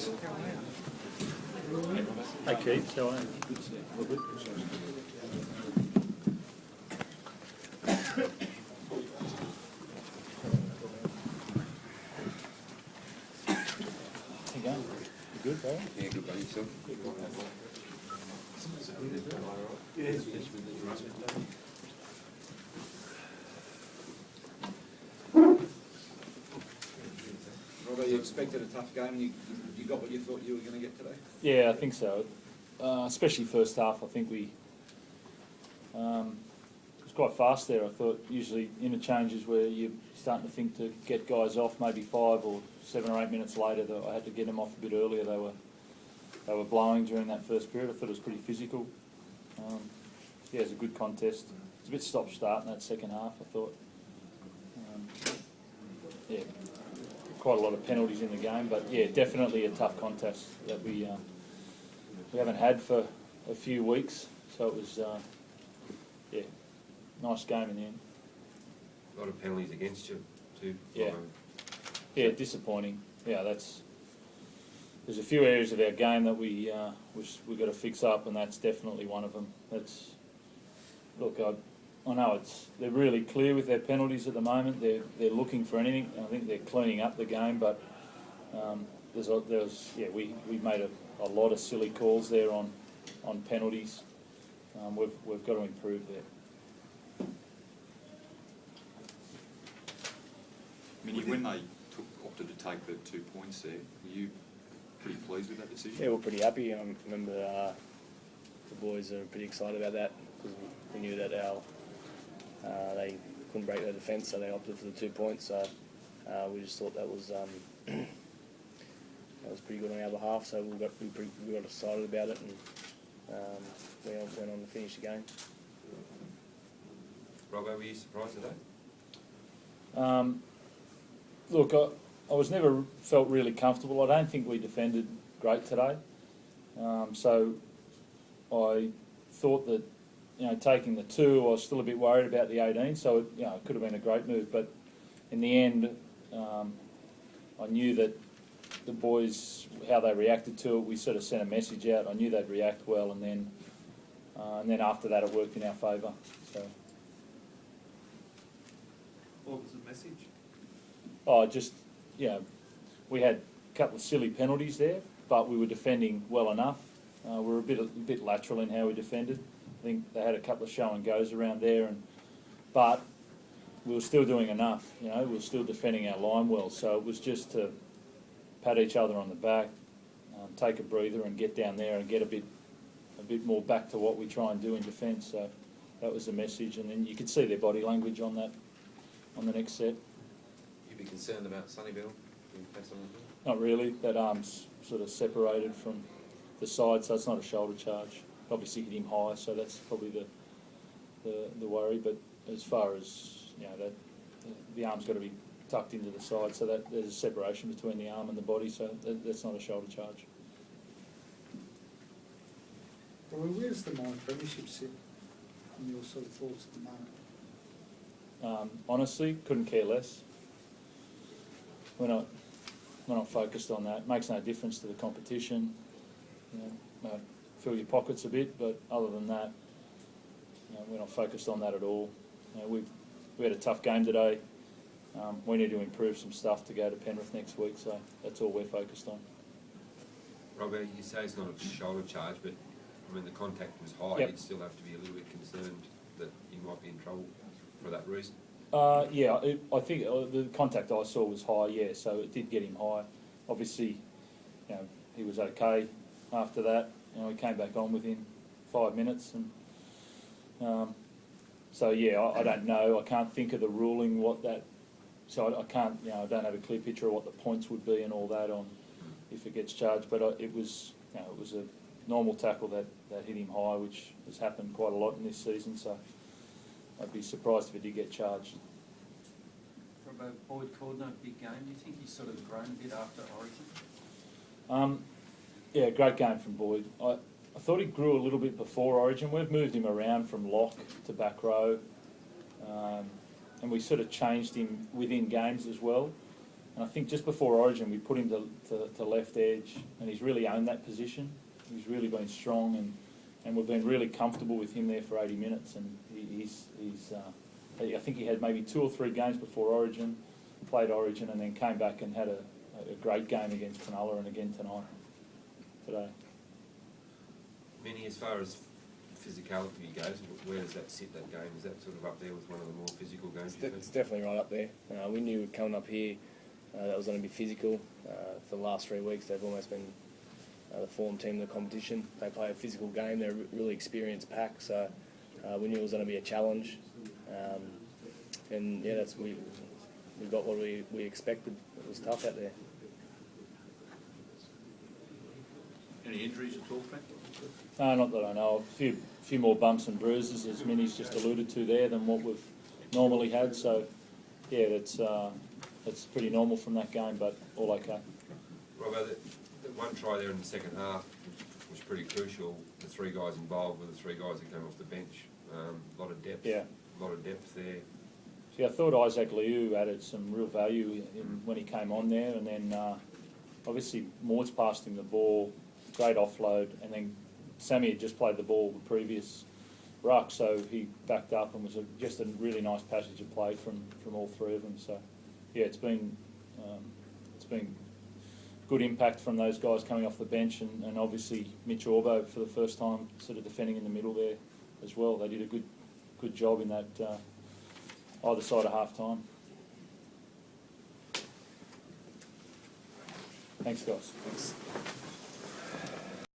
Thanks. Hey Keith, how are you? How you going? You good, bro? Yeah, good buddy, yourself? Robert, you expected a tough game and you got what you thought you were going to get today? Yeah, I think so. Especially first half, I think we... it was quite fast there. I thought usually interchanges where you're starting to think to get guys off maybe 5 or 7 or 8 minutes later, that I had to get them off a bit earlier. They were blowing during that first period. I thought it was pretty physical. Yeah, it was a good contest. It's a bit stop-start in that second half, I thought. Yeah, quite a lot of penalties in the game, but yeah, definitely a tough contest that we haven't had for a few weeks. So it was, yeah, nice game in the end. A lot of penalties against you too. Yeah, yeah, disappointing. Yeah, there's a few areas of our game that we've got to fix up, and that's definitely one of them. Look, I know they're really clear with their penalties at the moment. They're looking for anything. I think they're cleaning up the game, but we made a lot of silly calls there on penalties. We've got to improve there. Mini, when they opted to take the 2 points there, were you pretty pleased with that decision? Yeah, we're pretty happy. I remember the boys are pretty excited about that because we knew that they couldn't break their defence, so they opted for the 2 points. So we just thought that was pretty good on our behalf. So we got excited about it and went on to finish the game. Robbo, were you surprised today? Look, I was never felt really comfortable. I don't think we defended great today. So I thought that, taking the 2, I was still a bit worried about the 18. So it could have been a great move. But in the end, I knew that the boys, how they reacted to it, we sort of sent a message out. I knew they'd react well, and then after that, it worked in our favour. So. What was the message? Oh, we had a couple of silly penalties there, but we were defending well enough. We were a bit lateral in how we defended. I think they had a couple of show and goes around there, but we were still doing enough. We were still defending our line well. So it was just to pat each other on the back, take a breather, and get down there and get a bit more back to what we try and do in defence. So that was the message, and then you could see their body language on that on the next set. You'd be concerned about Sunnyville? Not really. That arm's sort of separated from the side, so it's not a shoulder charge. Obviously hit him high, so that's probably the worry. But as far as the arm's got to be tucked into the side, so that there's a separation between the arm and the body, so that's not a shoulder charge. Well, where's the minor premiership sit on your sort of thoughts at the moment? Honestly, couldn't care less. We're not focused on that. It makes no difference to the competition. Fill your pockets a bit, but other than that, we're not focused on that at all. We had a tough game today. We need to improve some stuff to go to Penrith next week, so that's all we're focused on. Robert, you say it's not a shoulder charge, but I mean the contact was high. Yep. You'd still have to be a little bit concerned that you might be in trouble for that reason. I think the contact I saw was high, yeah, so it did get him high. Obviously, he was okay after that. We came back on within 5 minutes, and I don't know. I can't think of the ruling, so I can't, I don't have a clear picture of what the points would be and all that on if it gets charged, but it was a normal tackle that hit him high, which has happened quite a lot in this season, so I'd be surprised if it did get charged. Robbo, Boyd Cordner, big game. Do you think he's sort of grown a bit after Origin? Yeah, great game from Boyd. I thought he grew a little bit before Origin. We've moved him around from lock to back row, and we sort of changed him within games as well. And I think just before Origin we put him to left edge, and he's really owned that position. He's really been strong, and we've been really comfortable with him there for 80 minutes. And I think he had maybe 2 or 3 games before Origin, played Origin, and then came back and had a great game against Cronulla and again today. Mini, as far as physicality goes, where does that sit, that game? Is that sort of up there with one of the more physical games? It's definitely right up there. We knew coming up here that was going to be physical. For the last 3 weeks, they've almost been the form team of the competition. They play a physical game. They're a really experienced pack, so we knew it was going to be a challenge. And yeah, we got what we expected. It was tough out there. Any injuries at all, Trent? No, not that I know of. A few more bumps and bruises, as Minnie's just alluded to there, than what we've normally had. So, yeah, that's pretty normal from that game, but all okay. Robbo, the one try there in the second half was pretty crucial. The 3 guys involved were the 3 guys that came off the bench. A lot of depth. Yeah. A lot of depth there. See, I thought Isaac Liu added some real value when he came on there, and then obviously Maud's passed him the ball, great offload, and then Sammy had just played the ball the previous ruck, so he backed up and was just a really nice passage of play from all 3 of them. So yeah, it's been good impact from those guys coming off the bench, and obviously Mitch Orbo for the first time sort of defending in the middle there as well. They did a good job in that either side of half time. Thanks, guys. Thanks.